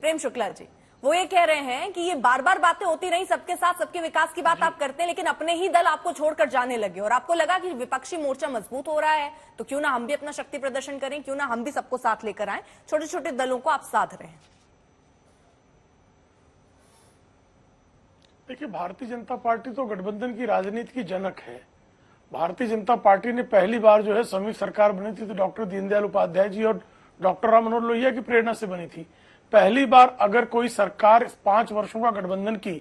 प्रेम शुक्ला जी, वो ये कह रहे हैं कि ये बार बार बातें होती रही, सबके साथ सबके विकास की बात आप करते हैं, लेकिन अपने ही दल आपको छोड़कर जाने लगे और आपको लगा कि विपक्षी मोर्चा मजबूत हो रहा है तो क्यों ना हम भी अपना शक्ति प्रदर्शन करें, क्यों ना हम भी सबको साथ लेकर आए। छोटे छोटे दलों को आप साध रहे हैं। देखिए, भारतीय जनता पार्टी तो गठबंधन की राजनीति की जनक है। भारतीय जनता पार्टी ने पहली बार जो है संयुक्त सरकार बनी थी तो डॉक्टर दीनदयाल उपाध्याय जी और डॉक्टर राम मनोहर लोहिया की प्रेरणा से बनी थी। पहली बार अगर कोई सरकार 5 वर्षों का गठबंधन की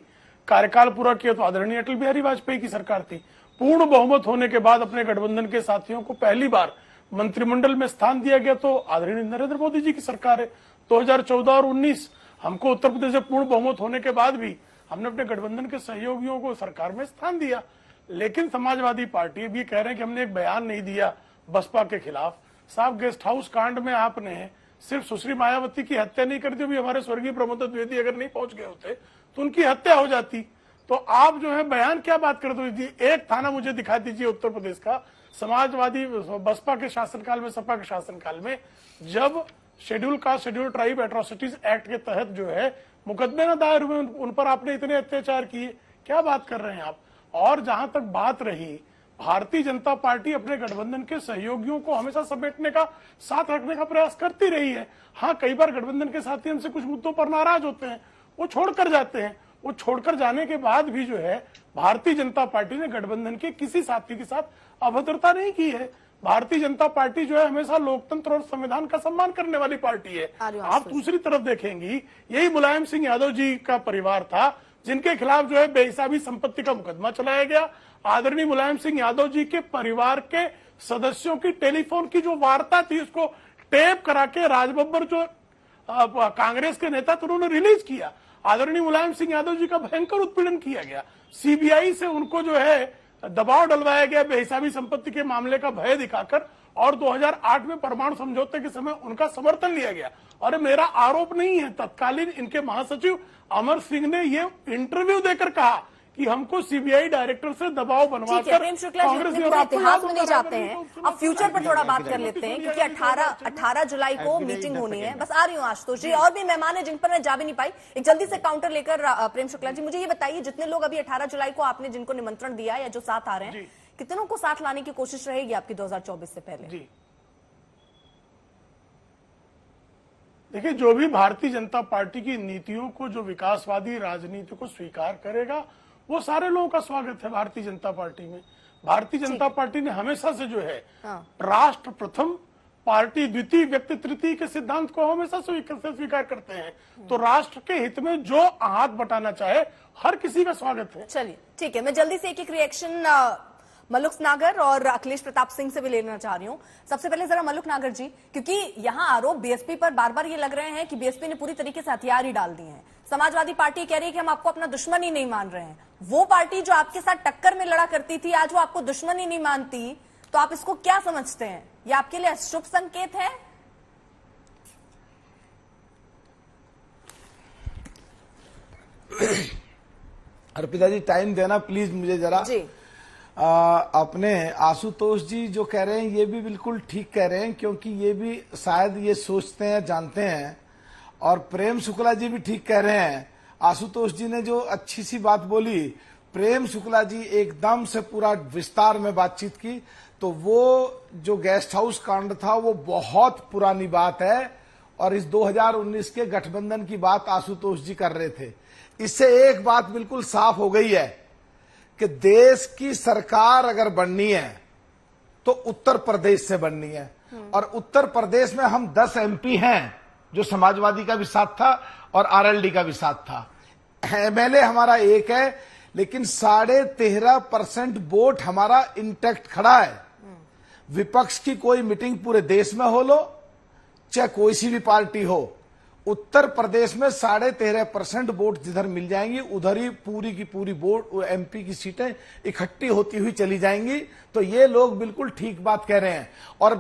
कार्यकाल पूरा किया तो आदरणीय अटल बिहारी वाजपेयी की सरकार थी। पूर्ण बहुमत होने के बाद अपने गठबंधन के साथियों को पहली बार मंत्रिमंडल में स्थान दिया गया तो आदरणीय नरेंद्र मोदी जी की सरकार है। 2014 और 19 हमको उत्तर प्रदेश से पूर्ण बहुमत होने के बाद भी हमने अपने गठबंधन के सहयोगियों को सरकार में स्थान दिया। लेकिन समाजवादी पार्टी भी कह रहे हैं कि हमने एक बयान नहीं दिया बसपा के खिलाफ। साहब, गेस्ट हाउस कांड में आपने सिर्फ सुश्री मायावती की हत्या नहीं कर दी, भी हमारे स्वर्गीय प्रमोद द्विवेदी अगर नहीं पहुंच गए होते तो उनकी हत्या हो जाती। तो आप जो है बयान क्या बात कर दो। एक थाना मुझे दिखा दीजिए उत्तर प्रदेश का, समाजवादी बसपा के शासनकाल में, सपा के शासनकाल में, जब schedule caste schedule tribe atrocities act के तहत जो है मुकदमे न दायर हुए, उन पर आपने इतने अत्याचार किए। क्या बात कर रहे हैं आप। और जहां तक बात रही, भारतीय जनता पार्टी अपने गठबंधन के सहयोगियों को हमेशा समेटने का, साथ रखने का प्रयास करती रही है। हाँ, कई बार गठबंधन के साथी हमसे कुछ मुद्दों पर नाराज होते हैं, वो छोड़कर जाते हैं। वो छोड़कर जाने के बाद भी जो है भारतीय जनता पार्टी ने गठबंधन के किसी साथी के साथ अभद्रता नहीं की है। भारतीय जनता पार्टी जो है हमेशा लोकतंत्र और संविधान का सम्मान करने वाली पार्टी है। आप दूसरी तरफ देखेंगी, यही मुलायम सिंह यादव जी का परिवार था जिनके खिलाफ जो है बेहिसाबी संपत्ति का मुकदमा चलाया गया। आदरणीय मुलायम सिंह यादव जी के परिवार के सदस्यों की टेलीफोन की जो वार्ता थी उसको टेप करा के राजबब्बर जो कांग्रेस के नेता थे उन्होंने रिलीज किया। आदरणीय मुलायम सिंह यादव जी का भयंकर उत्पीड़न किया गया। सीबीआई से उनको जो है दबाव डलवाया गया बेहिसाबी संपत्ति के मामले का भय दिखाकर, और 2008 में परमाणु समझौते के समय उनका समर्थन लिया गया। और मेरा आरोप नहीं है, तत्कालीन इनके महासचिव अमर सिंह ने ये इंटरव्यू देकर कहा कि हमको सीबीआई डायरेक्टर से दबाव बनवाकर प्रेम शुक्ला जी इतिहास में नहीं जाते हैं। अब फ्यूचर पर थोड़ा बात कर लेते हैं, क्योंकि 18 जुलाई को मीटिंग होनी है। बस आ रही हूँ आशुतोष जी, और भी मेहमान है जिन पर मैं जा भी नहीं पाई। एक जल्दी से काउंटर लेकर प्रेम शुक्ला जी, मुझे ये बताइए, जितने लोग अभी 18 जुलाई को आपने जिनको निमंत्रण दिया या जो साथ आ रहे हैं, कितनों को साथ लाने की कोशिश रहेगी आपकी 2024 से पहले? जी देखिए, जो भी भारतीय जनता पार्टी की नीतियों को, जो विकासवादी राजनीति को स्वीकार करेगा, वो सारे लोगों का स्वागत है भारतीय जनता पार्टी में। भारतीय जनता पार्टी ने हमेशा से जो है राष्ट्र प्रथम, पार्टी द्वितीय, व्यक्ति तृतीय के सिद्धांत को हमेशा स्वीकार करते हैं। तो राष्ट्र के हित में जो हाथ बटाना चाहे, हर किसी का स्वागत है। चलिए ठीक है, मैं जल्दी से एक रिएक्शन मलुक नागर और अखिलेश प्रताप सिंह से भी लेना चाह रही हूँ। सबसे पहले जरा मलुक नागर जी, क्योंकि यहाँ आरोप बीएसपी पर बार बार ये लग रहे हैं कि बीएसपी ने पूरी तरीके से हथियार ही डाल दिए हैं। समाजवादी पार्टी कह रही है कि हम आपको अपना दुश्मन ही नहीं मान रहे हैं। वो पार्टी जो आपके साथ टक्कर में लड़ा करती थी, आज वो आपको दुश्मन ही नहीं मानती, तो आप इसको क्या समझते हैं? ये आपके लिए शुभ संकेत है? अर्पिता जी, टाइम देना प्लीज मुझे जरा जी। अपने आशुतोष जी जो कह रहे हैं ये भी बिल्कुल ठीक कह रहे हैं, क्योंकि ये भी शायद ये सोचते हैं, जानते हैं। और प्रेम शुक्ला जी भी ठीक कह रहे हैं। आशुतोष जी ने जो अच्छी सी बात बोली, प्रेम शुक्ला जी एकदम से पूरा विस्तार में बातचीत की। तो वो जो गेस्ट हाउस कांड था वो बहुत पुरानी बात है, और इस 2019 के गठबंधन की बात आशुतोष जी कर रहे थे। इससे एक बात बिल्कुल साफ हो गई है कि देश की सरकार अगर बननी है तो उत्तर प्रदेश से बननी है। और उत्तर प्रदेश में हम 10 एमपी हैं, जो समाजवादी का भी साथ था और आरएलडी का भी साथ था। एमएलए हमारा एक है, लेकिन 13.5% वोट हमारा इंटैक्ट खड़ा है। विपक्ष की कोई मीटिंग पूरे देश में हो लो, चाहे कोई सी भी पार्टी हो, उत्तर प्रदेश में 13.5% वोट जिधर मिल जाएंगी उधर ही पूरी की पूरी वोट एमपी की सीटें इकट्ठी होती हुई चली जाएंगी। तो ये लोग बिल्कुल ठीक बात कह रहे हैं। और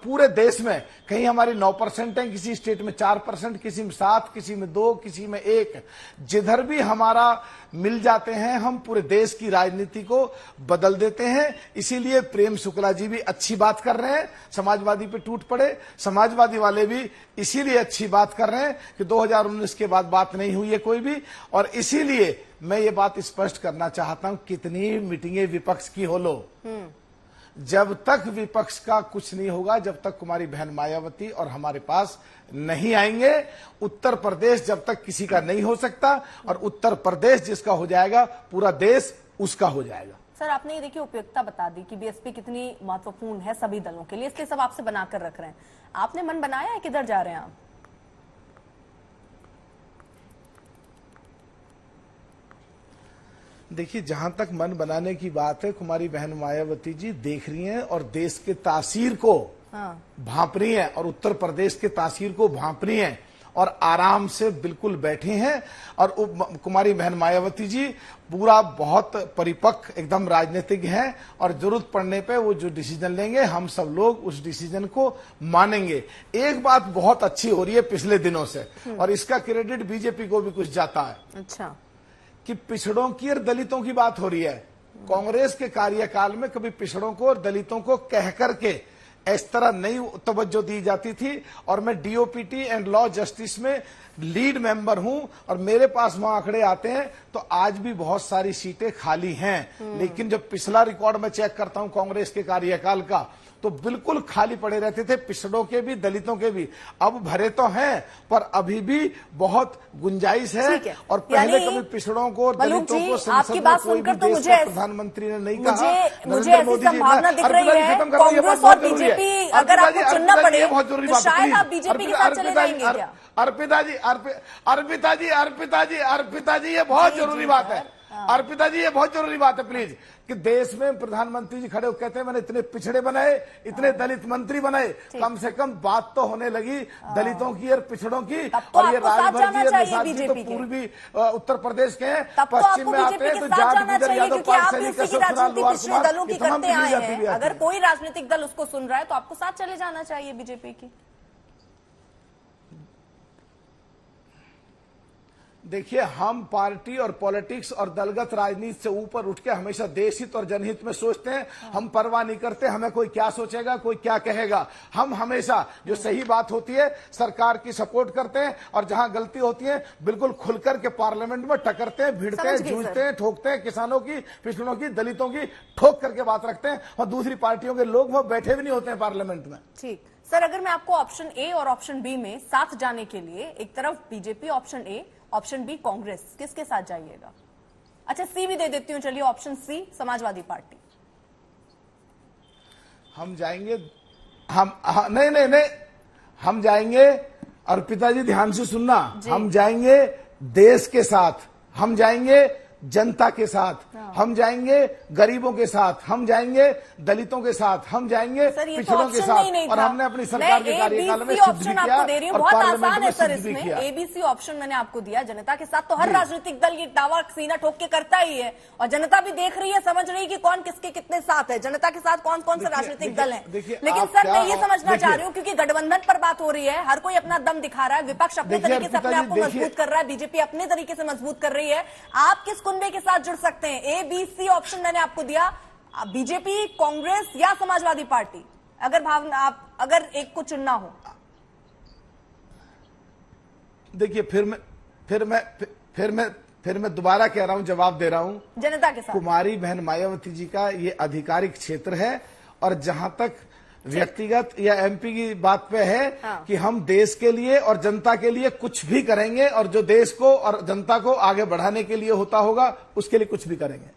पूरे देश में कहीं हमारी 9% है, किसी स्टेट में 4%, किसी में 7, किसी में 2, किसी में 1, जिधर भी हमारा मिल जाते हैं हम पूरे देश की राजनीति को बदल देते हैं। इसीलिए प्रेम शुक्ला जी भी अच्छी बात कर रहे हैं, समाजवादी पे टूट पड़े। समाजवादी वाले भी इसीलिए अच्छी बात कर रहे हैं हैं कि 2019 के बाद बात नहीं हुई है कोई भी। और इसीलिए मैं ये बात स्पष्ट करना चाहता हूं, कितनी मीटिंगें विपक्ष की हो लो, जब तक विपक्ष का कुछ नहीं होगा, जब तक कुमारी बहन मायावती और हमारे पास नहीं आएंगे, उत्तर प्रदेश जब तक किसी का नहीं हो सकता, और उत्तर प्रदेश जिसका हो जाएगा पूरा देश उसका हो जाएगा। सर, आपने ये देखिए उपयुक्तता बता दी कि बीएसपी कितनी महत्वपूर्ण है सभी दलों के लिए, इसलिए सब आपसे बनाकर रख रहे हैं। आपने मन बनाया है किधर जा रहे हैं आप? देखिए, जहां तक मन बनाने की बात है, कुमारी बहन मायावती जी देख रही हैं और देश के तासीर को भांप रही हैं, और उत्तर प्रदेश के तासीर को भांप रही हैं, और आराम से बिल्कुल बैठे हैं। और कुमारी बहन मायावती जी पूरा बहुत परिपक्व एकदम राजनीतिज्ञ हैं, और जरूरत पड़ने पे वो जो डिसीजन लेंगे हम सब लोग उस डिसीजन को मानेंगे। एक बात बहुत अच्छी हो रही है पिछले दिनों से, और इसका क्रेडिट बीजेपी को भी कुछ जाता है। अच्छा, कि पिछड़ों की और दलितों की बात हो रही है। कांग्रेस के कार्यकाल में कभी पिछड़ों को और दलितों को कह करके इस तरह नहीं तवज्जो दी जाती थी। और मैं डीओपीटी एंड लॉ जस्टिस में लीड मेंबर हूं, और मेरे पास वहां आंकड़े आते हैं तो आज भी बहुत सारी सीटें खाली हैं। लेकिन जब पिछला रिकॉर्ड में चेक करता हूं कांग्रेस के कार्यकाल का, तो बिल्कुल खाली पड़े रहते थे, पिछड़ों के भी दलितों के भी। अब भरे तो हैं, पर अभी भी बहुत गुंजाइश है। और पहले कभी पिछड़ों को और दलितों को संसद में कोई भी देश का प्रधानमंत्री ने नहीं कहा। मुझे ऐसी संभावना दिख रही है कांग्रेस और बीजेपी अगर आपको चुनना पड़े तो शायद आप बीजेपी के साथ चले जाएंगे क्या? अर्पिता जी ये बहुत जरूरी बात है। अर्पिता जी ये बहुत जरूरी बात है प्लीज, कि देश में प्रधानमंत्री जी खड़े हो कहते हैं मैंने इतने पिछड़े बनाए, इतने दलित मंत्री बनाए, कम से कम बात तो होने लगी दलितों की और पिछड़ों की। और ये राजभर जी और निषाद जी तो पूर्वी उत्तर प्रदेश के हैं, पश्चिम में आते हैं तो जाट गुजर यादव पाल सैनिक ससुराल लोअर कुमार तमाम मिल जाती है। अगर कोई राजनीतिक दल उसको सुन रहा है तो आपको साथ चले जाना चाहिए बीजेपी की। देखिए, हम पार्टी और पॉलिटिक्स और दलगत राजनीति से ऊपर उठ के हमेशा देश हित और जनहित में सोचते हैं। हम परवाह नहीं करते हमें कोई क्या सोचेगा, कोई क्या कहेगा। हम हमेशा जो सही बात होती है सरकार की सपोर्ट करते हैं, और जहां गलती होती है बिल्कुल खुलकर के पार्लियामेंट में टकरते हैं, भिड़ते हैं, जूझते हैं, ठोकते हैं। किसानों की, पिछड़ों की, दलितों की ठोक करके बात रखते हैं, और दूसरी पार्टियों के लोग वो बैठे भी नहीं होते हैं पार्लियामेंट में। ठीक सर, अगर मैं आपको ऑप्शन ए और ऑप्शन बी में साथ जाने के लिए, एक तरफ BJP option A, option B Congress, किसके साथ जाइएगा? अच्छा, सी भी दे देती हूँ, चलिए ऑप्शन सी समाजवादी पार्टी। हम जाएंगे, नहीं, हम जाएंगे। अर्पिता जी ध्यान से सुनना, हम जाएंगे देश के साथ, हम जाएंगे जनता के साथ, हम जाएंगे गरीबों के साथ, हम जाएंगे दलितों के साथ, हम जाएंगे पिछड़ों के साथ। और हमने अपनी सरकार के कार्यकाल में सिद्ध भी किया, और बहुत आसान है पार्लियामेंट सर में सिद्ध भी इसमें। किया। एबीसी ऑप्शन मैंने आपको दिया, जनता के साथ तो हर राजनीतिक दल ये दावा सीना ठोक के करता ही है, और जनता भी देख रही है, समझ रही है कि कौन किसके कितने साथ है, जनता के साथ कौन कौन से राजनीतिक दल है। लेकिन सर मैं ये समझना चाह रही हूँ, क्योंकि गठबंधन पर बात हो रही है, हर कोई अपना दम दिखा रहा है, विपक्ष अपने तरीके से अपने आप को मजबूत कर रहा है, बीजेपी अपने तरीके से मजबूत कर रही है, आप किस कुनबे के साथ जुड़ सकते हैं? ए बी सी ऑप्शन मैंने आपको दिया, बीजेपी, कांग्रेस या समाजवादी पार्टी, अगर भावना आप अगर एक को चुनना हो। देखिए, फिर मैं दोबारा कह रहा हूं, जवाब दे रहा हूं, जनता के साथ। कुमारी बहन मायावती जी का ये आधिकारिक क्षेत्र है, और जहां तक व्यक्तिगत या एमपी की बात पे है कि हम देश के लिए और जनता के लिए कुछ भी करेंगे, और जो देश को और जनता को आगे बढ़ाने के लिए होता होगा उसके लिए कुछ भी करेंगे।